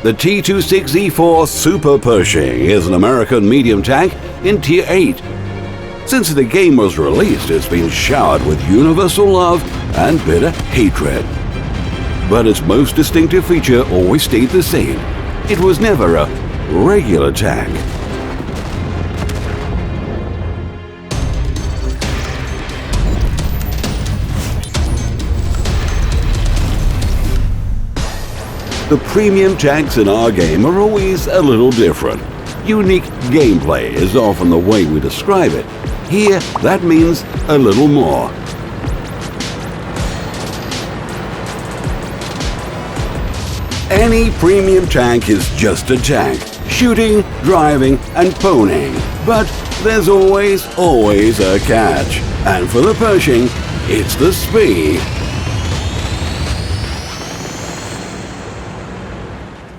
The T26E4 Super Pershing is an American medium tank in Tier 8. Since the game was released, it's been showered with universal love and bitter hatred. But its most distinctive feature always stayed the same. It was never a regular tank. The premium tanks in our game are always a little different. Unique gameplay is often the way we describe it. Here, that means a little more. Any premium tank is just a tank, shooting, driving, and ponying. But there's always a catch. And for the Pershing, it's the speed.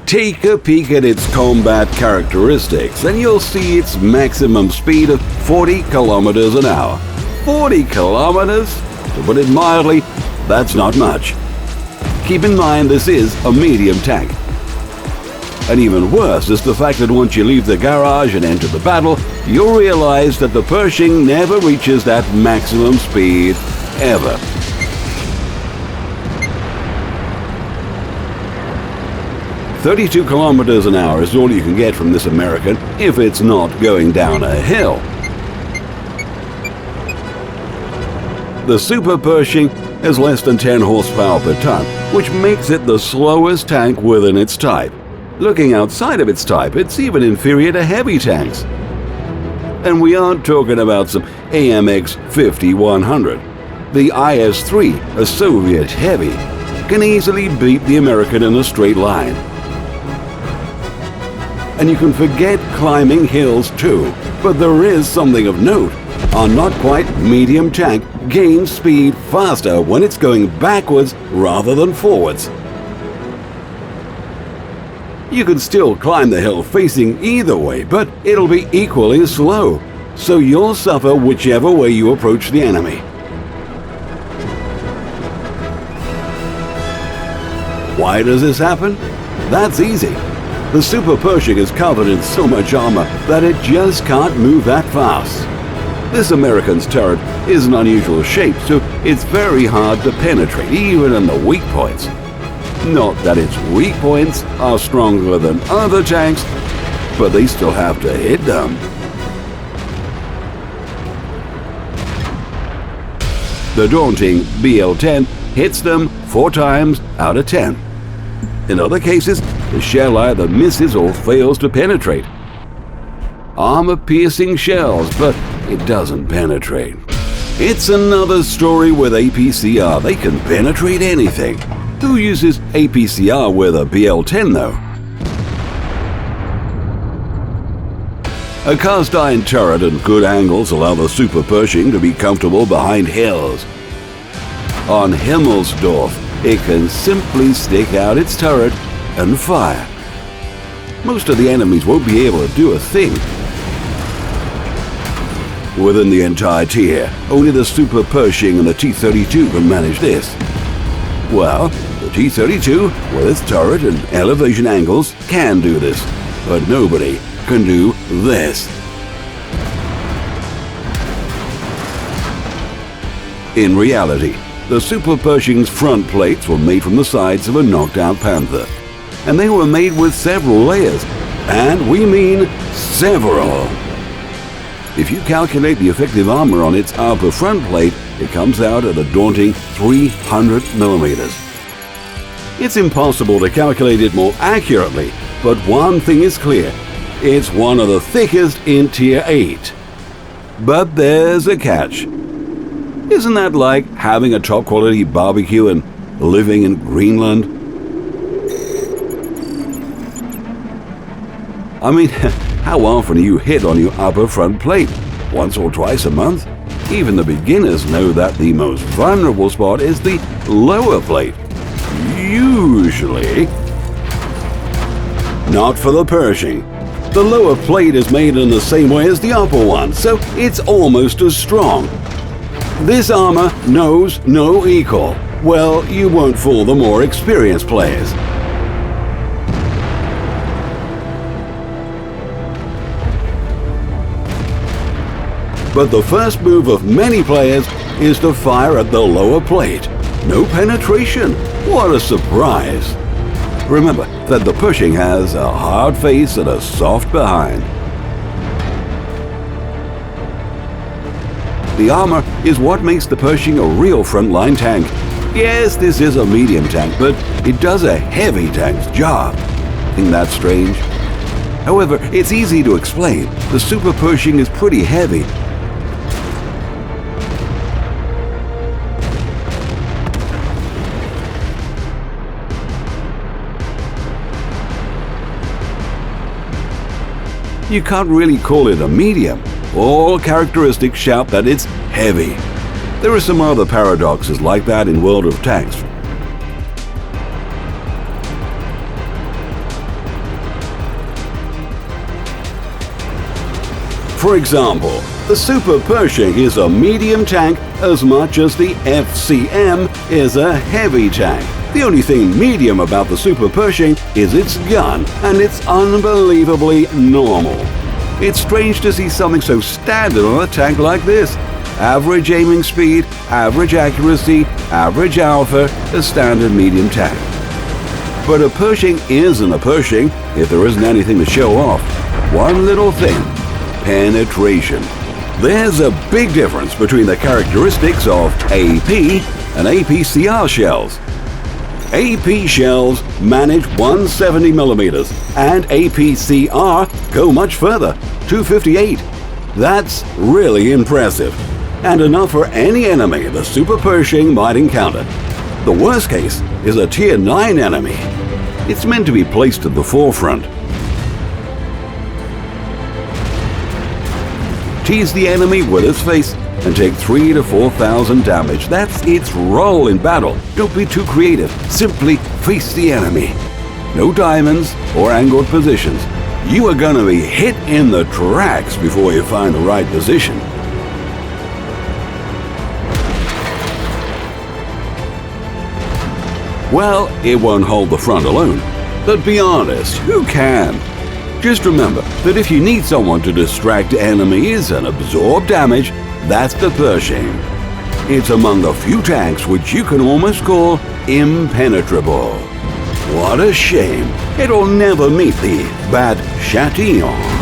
Take a peek at its combat characteristics and you'll see its maximum speed of 40 kilometers an hour. 40 kilometers? To put it mildly, that's not much. Keep in mind this is a medium tank. And even worse is the fact that once you leave the garage and enter the battle, you'll realize that the Pershing never reaches that maximum speed, ever. "32 kilometers an hour is all you can get from this American if it's not going down a hill. The Super Pershing has less than 10 horsepower per ton, which makes it the slowest tank within its type. Looking outside of its type, it's even inferior to heavy tanks. And we aren't talking about some AMX 5100. The IS-3, a Soviet heavy, can easily beat the American in a straight line. And you can forget climbing hills too. But there is something of note. Our not quite medium tank gains speed faster when it's going backwards rather than forwards. You can still climb the hill facing either way, but it'll be equally slow. So you'll suffer whichever way you approach the enemy. Why does this happen? That's easy. The Super Pershing is covered in so much armor that it just can't move that fast. This American's turret is an unusual shape, so it's very hard to penetrate, even in the weak points. Not that its weak points are stronger than other tanks, but they still have to hit them. The daunting BL-10 hits them 4 times out of 10. In other cases, the shell either misses or fails to penetrate. Armor-piercing shells, but it doesn't penetrate. It's another story with APCR. They can penetrate anything. Who uses APCR with a BL-10 though? A cast-iron turret and good angles allow the Super Pershing to be comfortable behind hills. On Himmelsdorf, it can simply stick out its turret and fire. Most of the enemies won't be able to do a thing. Within the entire tier, only the Super Pershing and the T32 can manage this. Well, the T32, with its turret and elevation angles, can do this, but nobody can do this. In reality, the Super Pershing's front plates were made from the sides of a knocked-out Panther, and they were made with several layers, and we mean several. If you calculate the effective armor on its upper front plate, it comes out at a daunting 300 millimeters. It's impossible to calculate it more accurately, but one thing is clear. It's one of the thickest in Tier 8. But there's a catch. Isn't that like having a top-quality barbecue and living in Greenland? I mean, how often are you hit on your upper front plate? Once or twice a month? Even the beginners know that the most vulnerable spot is the lower plate. Usually. Not for the Pershing. The lower plate is made in the same way as the upper one, so it's almost as strong. This armor knows no equal. Well, you won't fool the more experienced players. But the first move of many players is to fire at the lower plate. No penetration. What a surprise! Remember that the Pershing has a hard face and a soft behind. The armor is what makes the Pershing a real frontline tank. Yes, this is a medium tank, but it does a heavy tank's job. Think that's strange? However, it's easy to explain. The Super Pershing is pretty heavy. You can't really call it a medium. All characteristics shout that it's heavy. There are some other paradoxes like that in World of Tanks. For example, the Super Pershing is a medium tank as much as the FCM is a heavy tank. The only thing medium about the Super Pershing is its gun, and it's unbelievably normal. It's strange to see something so standard on a tank like this. Average aiming speed, average accuracy, average alpha, a standard medium tank. But a Pershing isn't a Pershing if there isn't anything to show off. One little thing: penetration. There's a big difference between the characteristics of AP and APCR shells. AP shells manage 170mm and APCR go much further, 258. That's really impressive, and enough for any enemy the Super Pershing might encounter. The worst case is a Tier 9 enemy. It's meant to be placed at the forefront. Tease the enemy with its face and take 3,000 to 4,000 damage. That's its role in battle. Don't be too creative. Simply face the enemy. No diamonds or angled positions. You are gonna be hit in the tracks before you find the right position. Well, it won't hold the front alone. But be honest, who can? Just remember that if you need someone to distract enemies and absorb damage, that's the Pershing. It's among the few tanks which you can almost call impenetrable. What a shame. It'll never meet the Bat Chatillon.